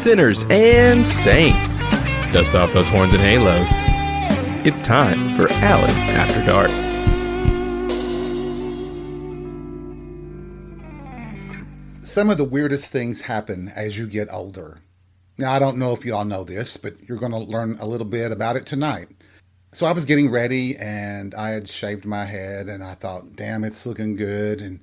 sinners, and saints. Dust off those horns and halos. It's time for Alan After Dark. Some of the weirdest things happen as you get older. Now, I don't know if you all know this, but you're going to learn a little bit about it tonight. So I was getting ready and I had shaved my head and I thought, damn, it's looking good. And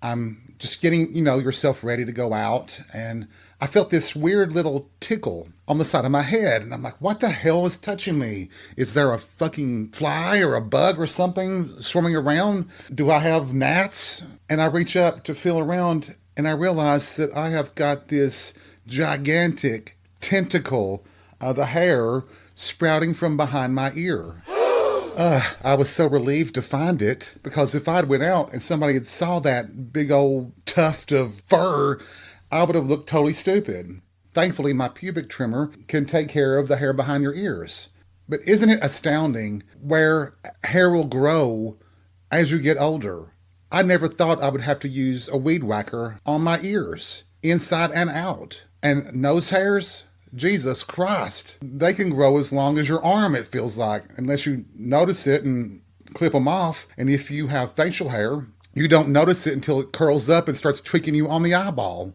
I'm just getting, yourself ready to go out. And I felt this weird little tickle on the side of my head. And I'm like, what the hell is touching me? Is there a fucking fly or a bug or something swarming around? Do I have gnats? And I reach up to feel around and I realize that I have got this gigantic tentacle of a hair sprouting from behind my ear. I was so relieved to find it, because if I'd went out and somebody had saw that big old tuft of fur, I would have looked totally stupid. Thankfully, my pubic trimmer can take care of the hair behind your ears. But isn't it astounding where hair will grow as you get older? I never thought I would have to use a weed whacker on my ears, inside and out. And nose hairs? Jesus Christ. They can grow as long as your arm, it feels like, unless you notice it and clip them off. And if you have facial hair, you don't notice it until it curls up and starts tweaking you on the eyeball.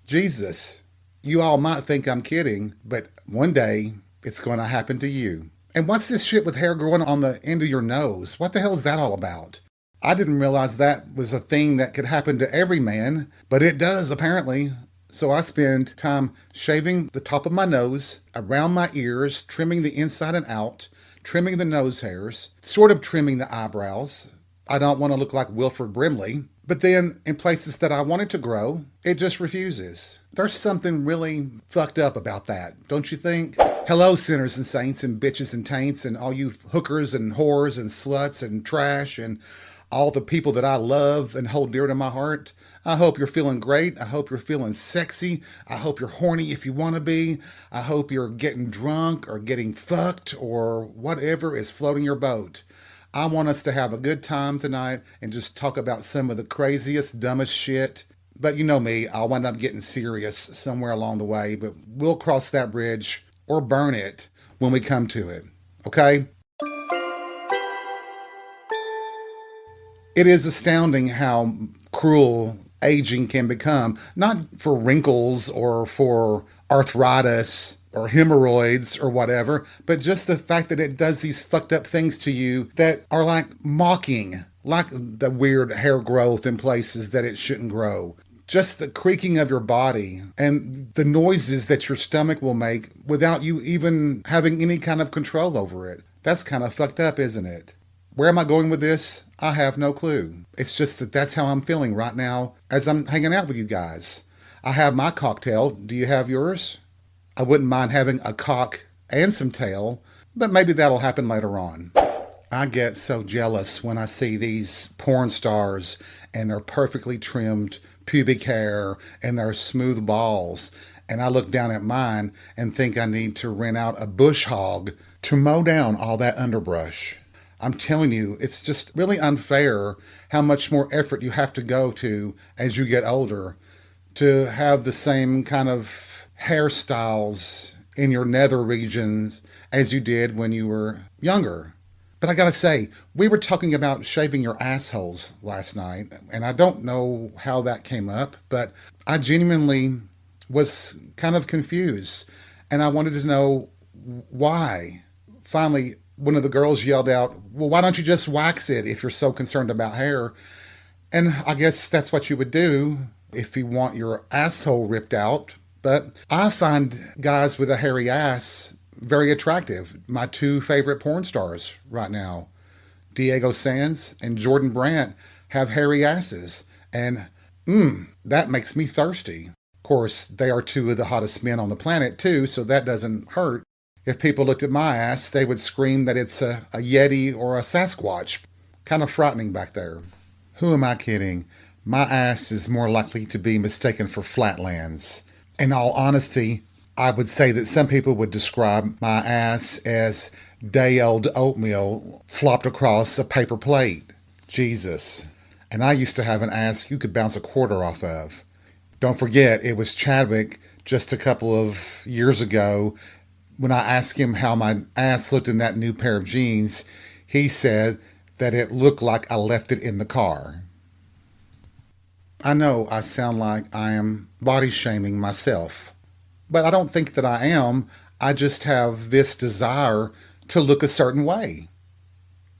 Jesus. You all might think I'm kidding, but one day it's going to happen to you. And what's this shit with hair growing on the end of your nose? What the hell is that all about? I didn't realize that was a thing that could happen to every man, but it does apparently. So I spend time shaving the top of my nose, around my ears, trimming the inside and out, trimming the nose hairs, sort of trimming the eyebrows. I don't want to look like Wilford Brimley. But then in places that I want it to grow, it just refuses. There's something really fucked up about that, don't you think? Hello, sinners and saints and bitches and taints and all you hookers and whores and sluts and trash and all the people that I love and hold dear to my heart. I hope you're feeling great. I hope you're feeling sexy. I hope you're horny if you want to be. I hope you're getting drunk or getting fucked or whatever is floating your boat. I want us to have a good time tonight and just talk about some of the craziest, dumbest shit. But you know me, I'll wind up getting serious somewhere along the way, but we'll cross that bridge or burn it when we come to it. Okay? It is astounding how cruel aging can become, not for wrinkles or for arthritis or hemorrhoids or whatever, but just the fact that it does these fucked up things to you that are like mocking, like the weird hair growth in places that it shouldn't grow. Just the creaking of your body and the noises that your stomach will make without you even having any kind of control over it. That's kind of fucked up, isn't it? Where am I going with this? I have no clue. It's just that that's how I'm feeling right now as I'm hanging out with you guys. I have my cocktail. Do you have yours? I wouldn't mind having a cock and some tail, but maybe that'll happen later on. I get so jealous when I see these porn stars and their perfectly trimmed pubic hair and their smooth balls. And I look down at mine and think I need to rent out a bush hog to mow down all that underbrush. I'm telling you, it's just really unfair how much more effort you have to go to as you get older to have the same kind of hairstyles in your nether regions as you did when you were younger. But I gotta say, we were talking about shaving your assholes last night, and I don't know how that came up, but I genuinely was kind of confused, and I wanted to know why. Finally, one of the girls yelled out, well, why don't you just wax it if you're so concerned about hair? And I guess that's what you would do if you want your asshole ripped out. But I find guys with a hairy ass very attractive. My two favorite porn stars right now, Diego Sands and Jordan Brandt, have hairy asses. And that makes me thirsty. Of course, they are two of the hottest men on the planet too, so that doesn't hurt. If people looked at my ass, they would scream that it's a Yeti or a Sasquatch. Kind of frightening back there. Who am I kidding? My ass is more likely to be mistaken for flatlands. In all honesty, I would say that some people would describe my ass as day-old oatmeal flopped across a paper plate. Jesus. And I used to have an ass you could bounce a quarter off of. Don't forget, it was Chadwick just a couple of years ago when I asked him how my ass looked in that new pair of jeans. He said that it looked like I left it in the car. I know I sound like I am body shaming myself, but I don't think that I am. I just have this desire to look a certain way.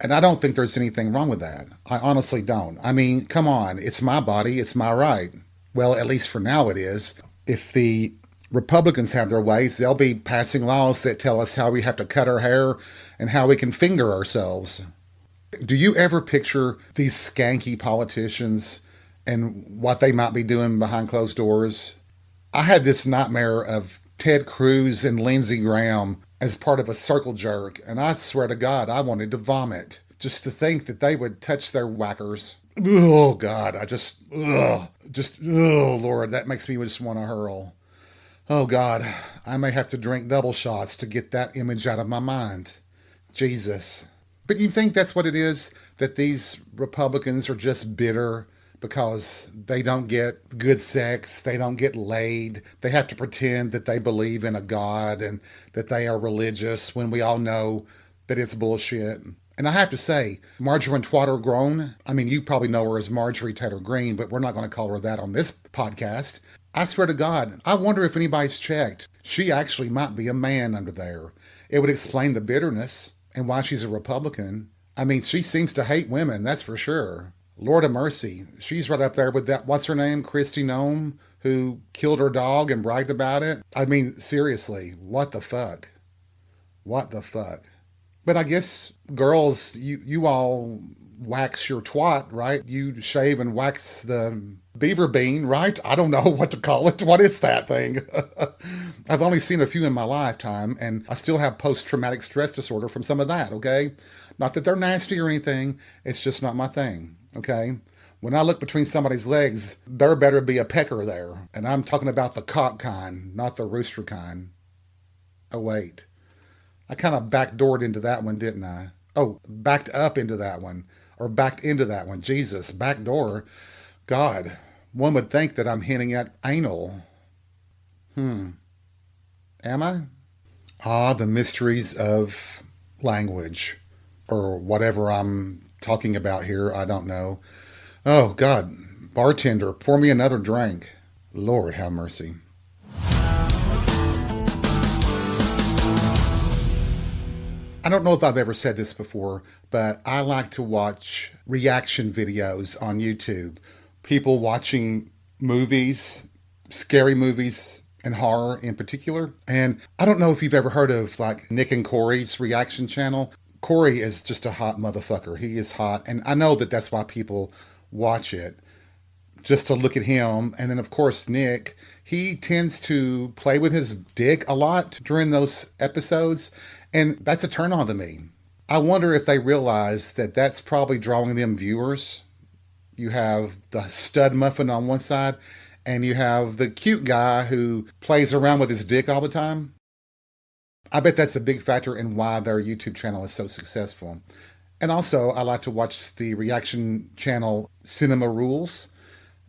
And I don't think there's anything wrong with that. I honestly don't. I mean, come on, it's my body, it's my right. Well, at least for now it is. If the Republicans have their ways, they'll be passing laws that tell us how we have to cut our hair and how we can finger ourselves. Do you ever picture these skanky politicians and what they might be doing behind closed doors? I had this nightmare of Ted Cruz and Lindsey Graham as part of a circle jerk, and I swear to God, I wanted to vomit just to think that they would touch their whackers. Oh, God, oh, Lord, that makes me just want to hurl. Oh, God, I may have to drink double shots to get that image out of my mind. Jesus. But you think that's what it is? That these Republicans are just bitter because they don't get good sex, they don't get laid, they have to pretend that they believe in a God and that they are religious when we all know that it's bullshit. And I have to say, Marjorie Taylor Greene, I mean, you probably know her as Marjorie Taylor Greene, but we're not going to call her that on this podcast. I swear to God, I wonder if anybody's checked. She actually might be a man under there. It would explain the bitterness and why she's a Republican. I mean, she seems to hate women, that's for sure. Lord of mercy. She's right up there with that, what's her name, Kristi Noem, who killed her dog and bragged about it. I mean, seriously, what the fuck? What the fuck? But I guess, girls, you all wax your twat, right? You shave and wax the beaver bean, right? I don't know what to call it. What is that thing? I've only seen a few in my lifetime, and I still have post-traumatic stress disorder from some of that, okay? Not that they're nasty or anything. It's just not my thing, okay? When I look between somebody's legs, there better be a pecker there. And I'm talking about the cock kind, not the rooster kind. Oh, wait. I kind of backdoored into that one, didn't I? Oh, backed up into that one. Or backed into that one. Jesus, backdoor. God, one would think that I'm hinting at anal. Am I? Ah, the mysteries of language. Or whatever I'm talking about here, I don't know. Oh, God, bartender, pour me another drink. Lord, have mercy. I don't know if I've ever said this before, but I like to watch reaction videos on YouTube. People watching movies, scary movies, and horror in particular. And I don't know if you've ever heard of like Nick and Corey's reaction channel. Corey is just a hot motherfucker. He is hot. And I know that that's why people watch it, just to look at him. And then, of course, Nick, he tends to play with his dick a lot during those episodes. And that's a turn on to me. I wonder if they realize that that's probably drawing them viewers. You have the stud muffin on one side, and you have the cute guy who plays around with his dick all the time. I bet that's a big factor in why their YouTube channel is so successful. And also, I like to watch the reaction channel Cinema Rules.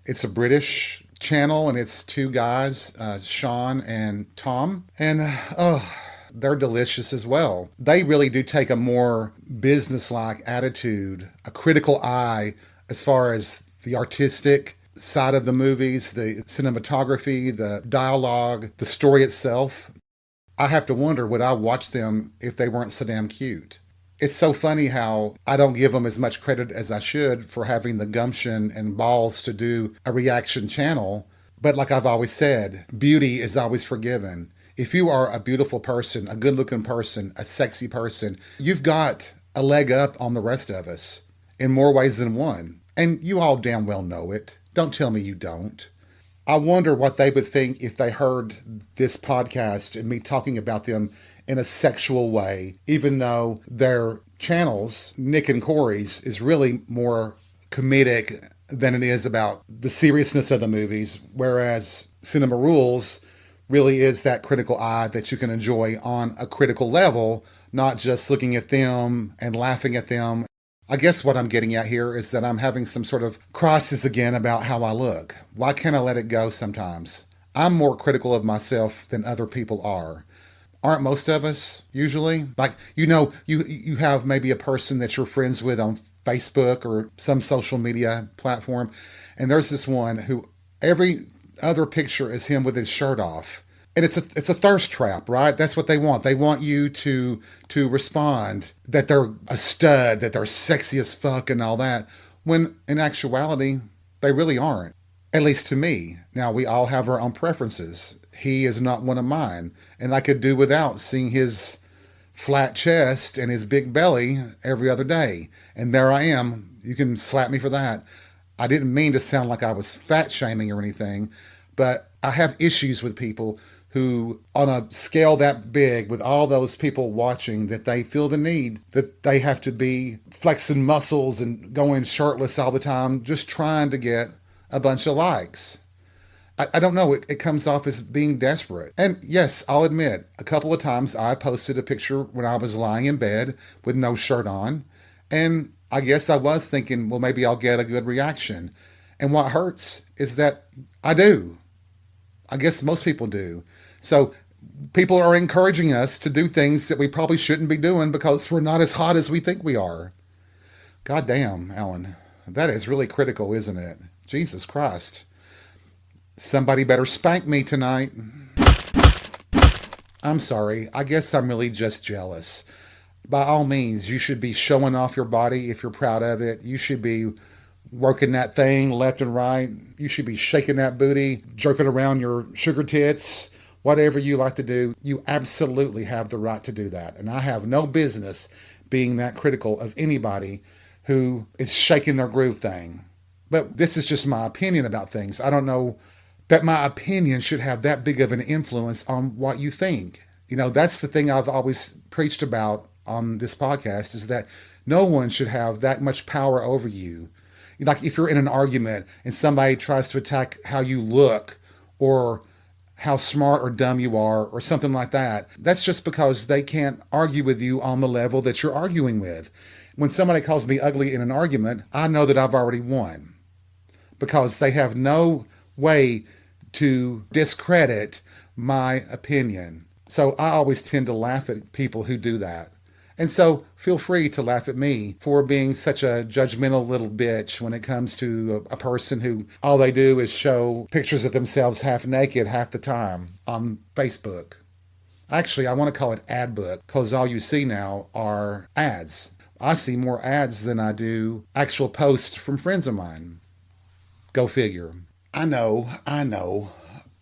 It's a British channel, and it's two guys, Sean and Tom. And, they're delicious as well. They really do take a more business-like attitude, a critical eye as far as the artistic side of the movies, the cinematography, the dialogue, the story itself. I have to wonder, would I watch them if they weren't so damn cute? It's so funny how I don't give them as much credit as I should for having the gumption and balls to do a reaction channel. But like I've always said, beauty is always forgiven. If you are a beautiful person, a good-looking person, a sexy person, you've got a leg up on the rest of us in more ways than one. And you all damn well know it. Don't tell me you don't. I wonder what they would think if they heard this podcast and me talking about them in a sexual way, even though their channels, Nick and Corey's, is really more comedic than it is about the seriousness of the movies, whereas Cinema Rules really is that critical eye that you can enjoy on a critical level, not just looking at them and laughing at them. I guess what I'm getting at here is that I'm having some sort of crisis again about how I look. Why can't I let it go sometimes? I'm more critical of myself than other people are. Aren't most of us usually? Like, you have maybe a person that you're friends with on Facebook or some social media platform, and there's this one who every other picture is him with his shirt off. And it's a thirst trap, right? That's what they want. They want you to respond that they're a stud, that they're sexy as fuck and all that, when in actuality they really aren't. At least to me. Now, we all have our own preferences. He is not one of mine, and I could do without seeing his flat chest and his big belly every other day. And there I am. You can slap me for that. I didn't mean to sound like I was fat shaming or anything, but I have issues with people who, on a scale that big, with all those people watching, that they feel the need that they have to be flexing muscles and going shirtless all the time, just trying to get a bunch of likes. I don't know. It comes off as being desperate. And yes, I'll admit, a couple of times I posted a picture when I was lying in bed with no shirt on. And I guess I was thinking, well, maybe I'll get a good reaction. And what hurts is that I do. I guess most people do. So people are encouraging us to do things that we probably shouldn't be doing because we're not as hot as we think we are. God damn, Alan. That is really critical, isn't it? Jesus Christ. Somebody better spank me tonight. I'm sorry. I guess I'm really just jealous. By all means, you should be showing off your body if you're proud of it. You should be working that thing left and right. You should be shaking that booty, jerking around your sugar tits, whatever you like to do. You absolutely have the right to do that. And I have no business being that critical of anybody who is shaking their groove thing. But this is just my opinion about things. I don't know that my opinion should have that big of an influence on what you think. That's the thing I've always preached about on this podcast, is that no one should have that much power over you. Like if you're in an argument and somebody tries to attack how you look or how smart or dumb you are or something like that, that's just because they can't argue with you on the level that you're arguing with. When somebody calls me ugly in an argument, I know that I've already won because they have no way to discredit my opinion. So I always tend to laugh at people who do that. And so feel free to laugh at me for being such a judgmental little bitch when it comes to a person who all they do is show pictures of themselves half naked half the time on Facebook. Actually, I want to call it ad book because all you see now are ads. I see more ads than I do actual posts from friends of mine. Go figure. I know.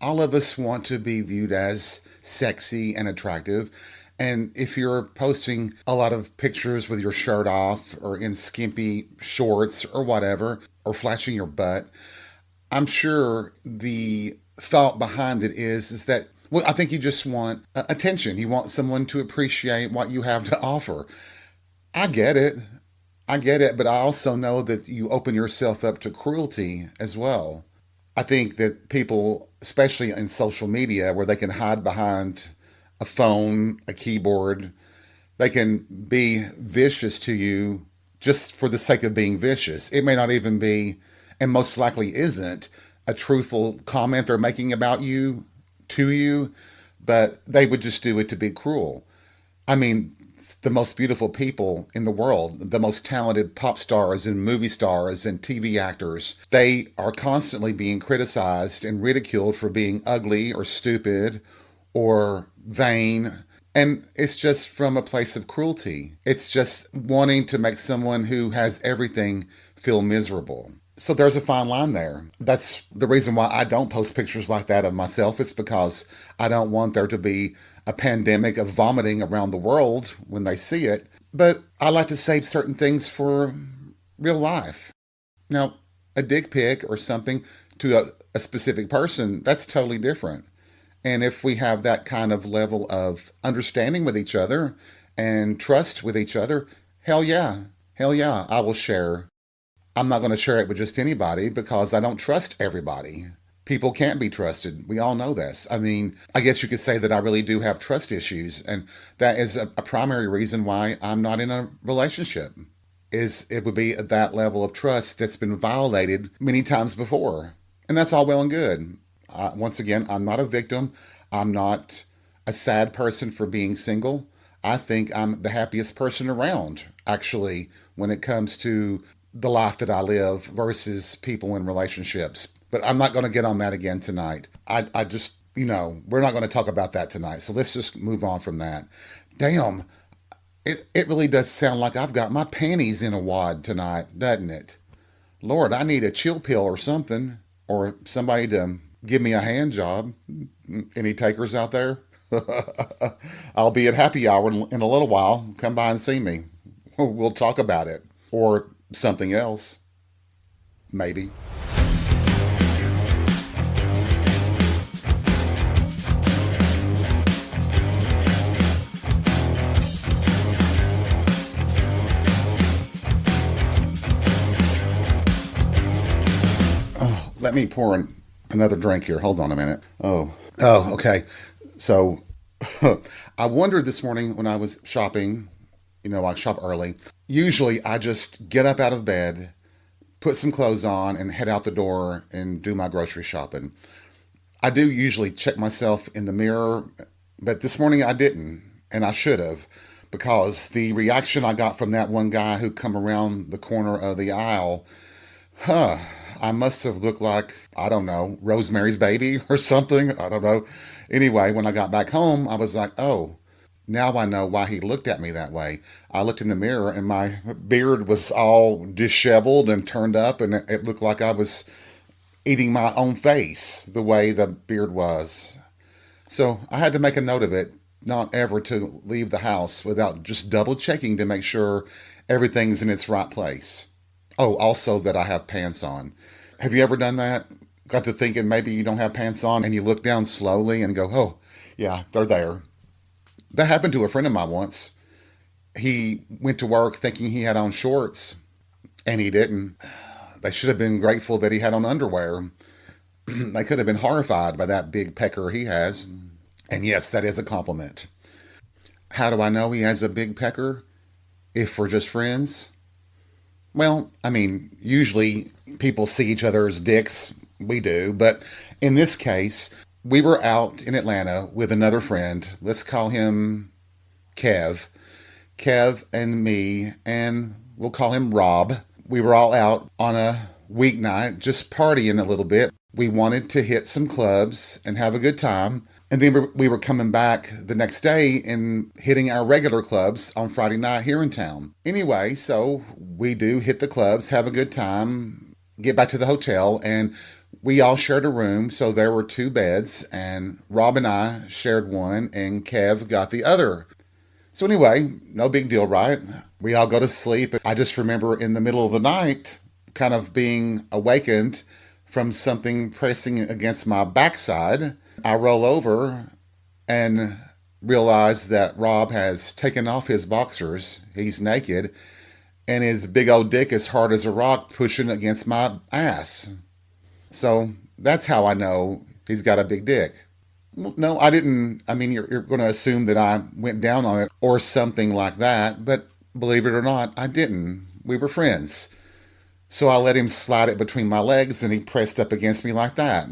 All of us want to be viewed as sexy and attractive. And if you're posting a lot of pictures with your shirt off or in skimpy shorts or whatever, or flashing your butt, I'm sure the thought behind it is that, well, I think you just want attention. You want someone to appreciate what you have to offer. I get it, but I also know that you open yourself up to cruelty as well. I think that people, especially in social media, where they can hide behind a phone, a keyboard, they can be vicious to you just for the sake of being vicious. It may not even be, and most likely isn't, a truthful comment they're making about you, to you, but they would just do it to be cruel. I mean, the most beautiful people in the world, the most talented pop stars and movie stars and TV actors, they are constantly being criticized and ridiculed for being ugly or stupid or vain. And it's just from a place of cruelty. It's just wanting to make someone who has everything feel miserable. So there's a fine line there. That's the reason why I don't post pictures like that of myself. It's because I don't want there to be a pandemic of vomiting around the world when they see it. But I like to save certain things for real life. Now, a dick pic or something to a specific person, that's totally different. And if we have that kind of level of understanding with each other and trust with each other, hell yeah, I will share. I'm not going to share it with just anybody because I don't trust everybody. People can't be trusted. We all know this. I mean, I guess you could say that I really do have trust issues. And that is a primary reason why I'm not in a relationship. It would be at that level of trust that's been violated many times before. And that's all well and good. Once again, I'm not a victim. I'm not a sad person for being single. I think I'm the happiest person around, actually, when it comes to the life that I live versus people in relationships. But I'm not going to get on that again tonight. I just, we're not going to talk about that tonight. So let's just move on from that. Damn, it really does sound like I've got my panties in a wad tonight, doesn't it? Lord, I need a chill pill or something, or somebody to give me a hand job. Any takers out there? I'll be at happy hour in a little while. Come by and see me. We'll talk about it. Or something else. Maybe. Let me pour another drink here. Hold on a minute. Okay. So I wondered this morning when I was shopping, I shop early. Usually I just get up out of bed, put some clothes on, and head out the door and do my grocery shopping. I do usually check myself in the mirror, but this morning I didn't, and I should have, because the reaction I got from that one guy who come around the corner of the aisle, I must have looked like, I don't know, Rosemary's Baby or something. I don't know. Anyway, when I got back home, I was like, oh, now I know why he looked at me that way. I looked in the mirror and my beard was all disheveled and turned up, and it looked like I was eating my own face the way the beard was. So I had to make a note of it, not ever to leave the house without just double checking to make sure everything's in its right place. Oh, also that I have pants on. Have you ever done that? Got to thinking maybe you don't have pants on and you look down slowly and go, oh, yeah, they're there. That happened to a friend of mine once. He went to work thinking he had on shorts, and he didn't. They should have been grateful that he had on underwear. They could have been horrified by that big pecker he has. And yes, that is a compliment. How do I know he has a big pecker? If we're just friends? Well, usually people see each other's dicks. We do. But in this case, we were out in Atlanta with another friend. Let's call him Kev. Kev and me, and we'll call him Rob. We were all out on a weeknight, just partying a little bit. We wanted to hit some clubs and have a good time. And then we were coming back the next day and hitting our regular clubs on Friday night here in town. Anyway, so we do hit the clubs, have a good time, get back to the hotel, and we all shared a room. So there were 2 beds, and Rob and I shared one, and Kev got the other. So anyway, no big deal, right? We all go to sleep. I just remember in the middle of the night kind of being awakened from something pressing against my backside. I roll over and realize that Rob has taken off his boxers. He's naked, and his big old dick is hard as a rock pushing against my ass. So that's how I know he's got a big dick. No, I didn't. You're going to assume that I went down on it or something like that, but believe it or not, I didn't. We were friends. So I let him slide it between my legs, and he pressed up against me like that.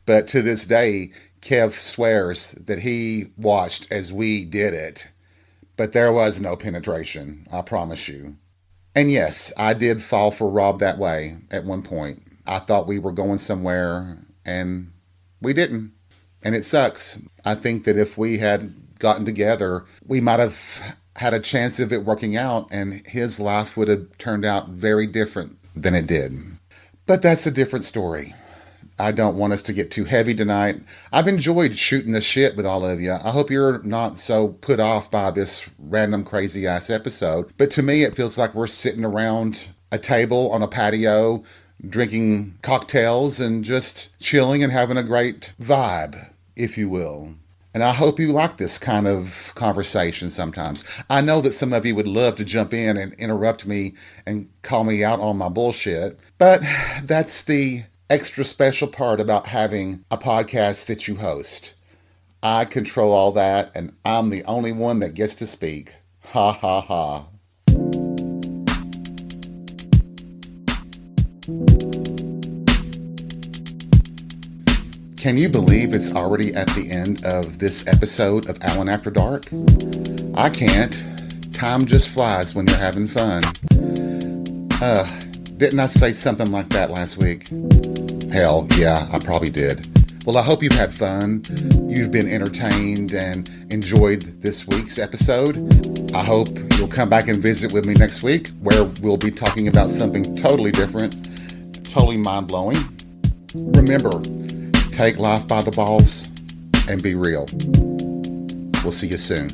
But to this day, Kev swears that he watched as we did it. But there was no penetration, I promise you. And yes, I did fall for Rob that way at one point. I thought we were going somewhere, and we didn't. And it sucks. I think that if we had gotten together, we might have had a chance of it working out, and his life would have turned out very different than it did. But that's a different story. I don't want us to get too heavy tonight. I've enjoyed shooting the shit with all of you. I hope you're not so put off by this random crazy ass episode. But to me, it feels like we're sitting around a table on a patio, drinking cocktails and just chilling and having a great vibe, if you will. And I hope you like this kind of conversation sometimes. I know that some of you would love to jump in and interrupt me and call me out on my bullshit. But that's the extra special part about having a podcast that you host. I control all that, and I'm the only one that gets to speak. Ha ha ha. Can you believe it's already at the end of this episode of Alan After Dark? I can't. Time just flies when you're having fun. Didn't I say something like that last week? Hell, yeah, I probably did. Well, I hope you've had fun, you've been entertained, and enjoyed this week's episode. I hope you'll come back and visit with me next week, where we'll be talking about something totally different, totally mind-blowing. Remember, take life by the balls and be real. We'll see you soon.